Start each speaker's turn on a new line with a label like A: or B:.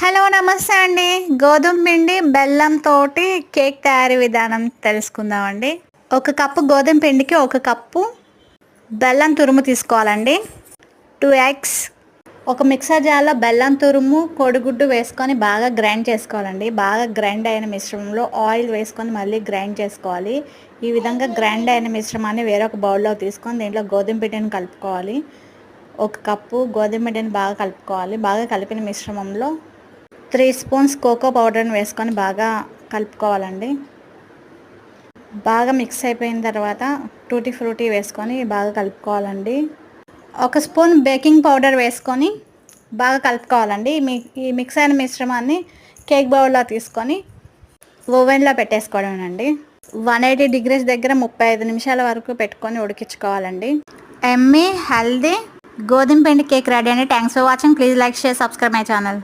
A: Hello నమస్తే అండి. గోధుమ పిండి బెల్లంతో కేక్ తయారీ విధానం తెలుసుకుందామండి. ఒక కప్పు గోధుమ పిండికి ఒక కప్పు బెల్లం తురుము తీసుకోవాలండి. 2 ఎగ్స్, ఒక మిక్సర్ జార్లో బెల్లం తురుము, కోడిగుడ్డు వేసుకొని బాగా గ్రైండ్ చేసుకోవాలండి. బాగా గ్రైండ్ అయిన మిశ్రమంలో ఆయిల్ వేసుకొని మళ్ళీ గ్రైండ్ చేసుకోవాలి. ఈ విధంగా గ్రైండ్ అయిన మిశ్రమాన్ని వేరొక బౌల్లో తీసుకొని దీంట్లో గోధుమ పిండిని కలుపుకోవాలి. ఒక కప్పు గోధుమ పిండిని బాగా కలుపుకోవాలి. బాగా కలిపిన మిశ్రమంలో 3 స్పూన్స్ కోకో పౌడర్ని వేసుకొని బాగా కలుపుకోవాలండి. బాగా మిక్స్ అయిపోయిన తర్వాత టూటీ ఫ్రూటీ వేసుకొని బాగా కలుపుకోవాలండి. 1 స్పూన్ బేకింగ్ పౌడర్ వేసుకొని బాగా కలుపుకోవాలండి. ఈ మిక్స్ అయిన మిశ్రమాన్ని కేక్ బౌల్లో తీసుకొని ఓవెన్లో పెట్టేసుకోవడమేనండి. 180 డిగ్రీస్ దగ్గర 35 నిమిషాల వరకు పెట్టుకొని ఉడికించుకోవాలండి. ఎమ్మీ హెల్దీ గోధుమ పిండి కేక్ రెడీ అండి. Thanks for watching. Please like, share, subscribe my channel.